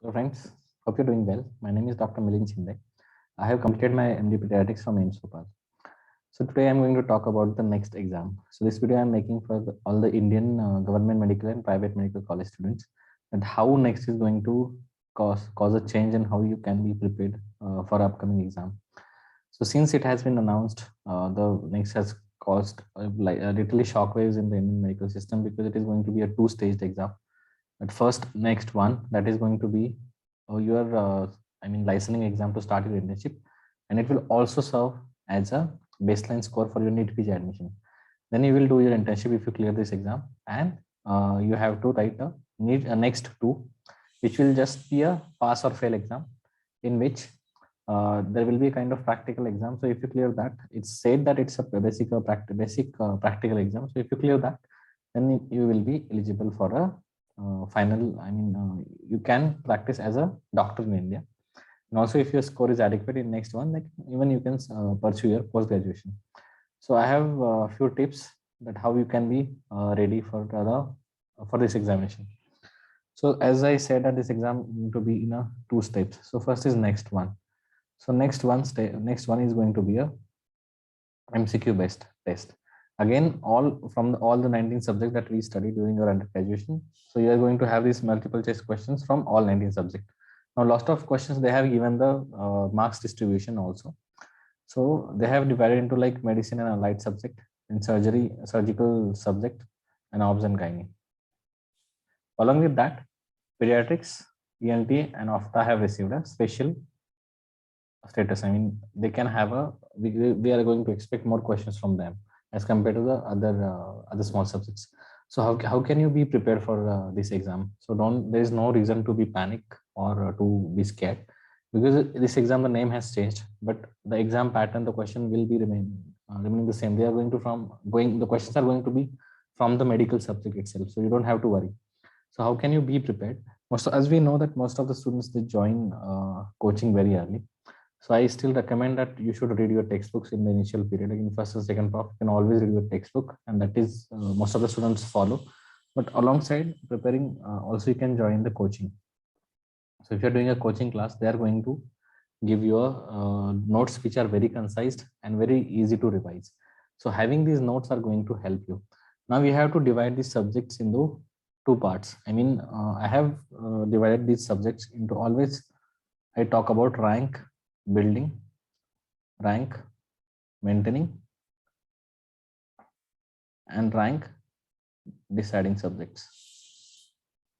So friends, hope you're doing well. My name is Dr. Milind Shinde. I have completed my MD Pediatrics from AIIMS Bhopal. So today I'm going to talk about the next exam. So this video I'm making for all the Indian government medical and private medical college students, and how next is going to cause a change and how you can be prepared for upcoming exam. So since it has been announced, the next has caused literally shockwaves in the Indian medical system because it is going to be a two-staged exam. At first, next one that is going to be your licensing exam to start your internship, and it will also serve as a baseline score for your NEET PG admission. Then you will do your internship if you clear this exam, and you have to write a next two, which will just be a pass or fail exam, in which there will be a kind of practical exam. So if you clear that, it's said that it's a basic practical exam. So if you clear that, then you will be eligible for a final. You can practice as a doctor in India. And also, if your score is adequate in next one, like even you can pursue your post graduation. So I have a few tips that how you can be ready for this examination. So as I said, that this exam to be in a two steps. So first is next one. So next one is going to be a MCQ based test. Again, all the 19 subjects that we studied during your undergraduation. So you are going to have these multiple choice questions from all 19 subjects. Now, lots of questions they have given the marks distribution also. So they have divided into like medicine and allied subject, and surgical subject, and obs and gynae. Along with that, pediatrics, ENT, and OPHTA have received a special status. I mean, they can have we are going to expect more questions from them as compared to the other small subjects. So how can you be prepared for this exam? So there is no reason to be panic or to be scared, because this exam, the name has changed, but the exam pattern, the question will be remaining the same. They are going to the questions are going to be from the medical subject itself, so you don't have to worry. So how can you be prepared? As we know that most of the students, they join coaching very early. So I still recommend that you should read your textbooks in the initial period. Like in first and second prof, you can always read your textbook, and that is most of the students follow. But alongside preparing, also you can join the coaching. So if you're doing a coaching class, they are going to give you notes which are very concise and very easy to revise. So having these notes are going to help you. Now we have to divide these subjects into two parts. I have divided these subjects into always. I talk about rank building, rank maintaining, and rank deciding subjects.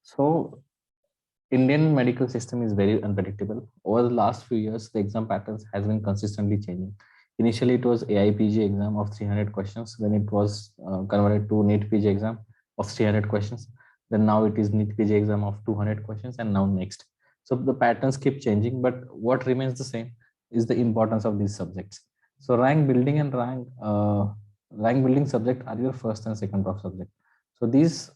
So Indian medical system is very unpredictable. Over the last few years, the exam patterns has been consistently changing. Initially, it was AIPG exam of 300 questions. Then it was converted to NEET PG exam of 300 questions. Then now it is NEET PG exam of 200 questions, and now next. So the patterns keep changing, but what remains the same is the importance of these subjects. So rank building and rank building subject are your first and second prof subject. So these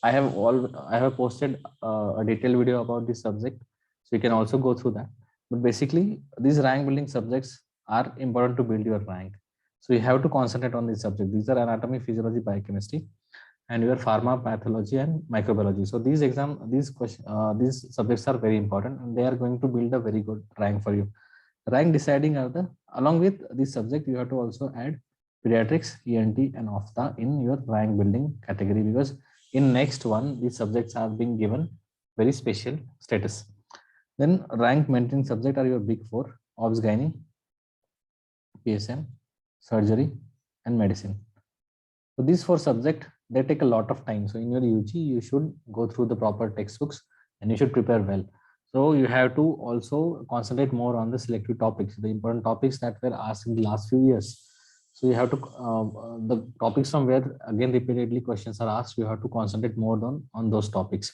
I have posted a detailed video about this subject, so you can also go through that. But basically, these rank building subjects are important to build your rank. So you have to concentrate on this subject. These are anatomy, physiology, biochemistry, and your pharma, pathology, and microbiology. So these subjects are very important, and they are going to build a very good rank for you. Rank deciding are along with this subject, you have to also add pediatrics, ENT, and OPHTA in your rank building category, because in next one, these subjects are being given very special status. Then rank maintaining subject are your big four: obs, gynae, PSM, surgery, and medicine. So these four subjects, they take a lot of time. So in your UG, you should go through the proper textbooks and you should prepare well. So you have to also concentrate more on the selective topics, the important topics that were asked in the last few years. So you have to the topics from where again repeatedly questions are asked. You have to concentrate more on those topics.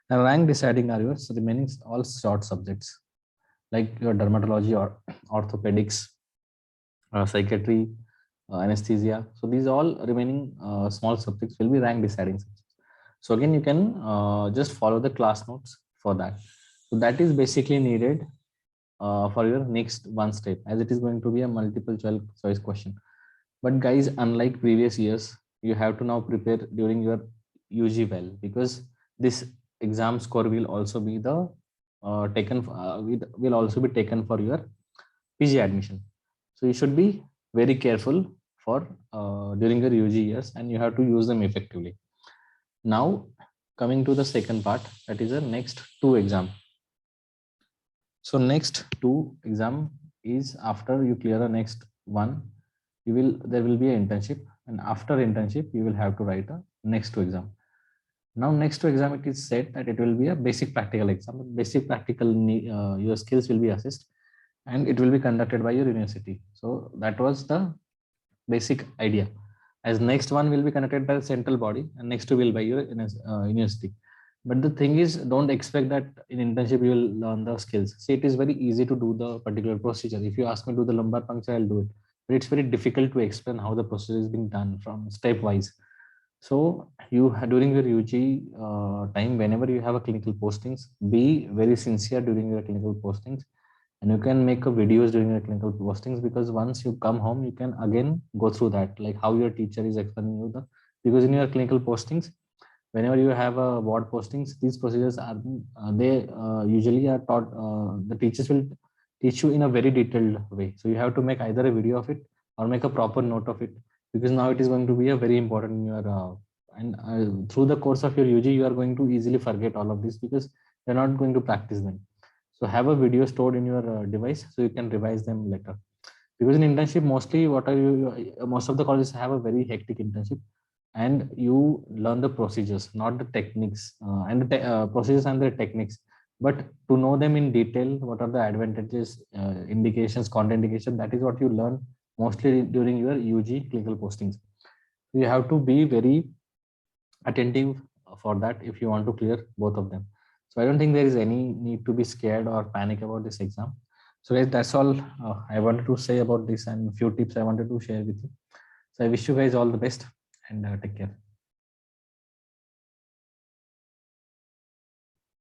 And rank deciding are yours remaining all short subjects like your dermatology or orthopedics, psychiatry, anesthesia. So these all remaining small subjects will be rank deciding subjects. So again, you can just follow the class notes for that. So that is basically needed for your next one step, as it is going to be a multiple choice question. But guys, unlike previous years, you have to now prepare during your UG well, because this exam score will also be the taken, will also be taken for your PG admission. So you should be very careful for during your UG years, and you have to use them effectively. Now, coming to the second part, that is the next two exam. So next two exam is after you clear the next one, there will be an internship, and after internship you will have to write a next two exam. Now next two exam, it is said that it will be a basic practical exam. Basic practical your skills will be assessed, and it will be conducted by your university. So that was the basic idea. As next one will be conducted by the central body, and next two will by your university. But the thing is, don't expect that in internship you will learn the skills. See, it is very easy to do the particular procedure. If you ask me to do the lumbar puncture, I'll do it. But it's very difficult to explain how the procedure is being done from stepwise. So you during your UG time, whenever you have a clinical postings, be very sincere during your clinical postings, and you can make a videos during your clinical postings, because once you come home, you can again go through that, like how your teacher is explaining you the, because in your clinical postings, whenever you have a ward postings, these procedures are they usually are taught, the teachers will teach you in a very detailed way. So you have to make either a video of it or make a proper note of it, because now it is going to be a very important in your through the course of your UG, you are going to easily forget all of this because you're not going to practice them. So have a video stored in your device so you can revise them later. Because in internship, mostly what are you, most of the colleges have a very hectic internship, and you learn the procedures, not the techniques, and the procedures and the techniques, but to know them in detail. What are the advantages, indications, contraindication? That is what you learn mostly during your UG clinical postings. You have to be very attentive for that if you want to clear both of them. So I don't think there is any need to be scared or panic about this exam. So guys, that's all I wanted to say about this, and a few tips I wanted to share with you. So I wish you guys all the best, and take care.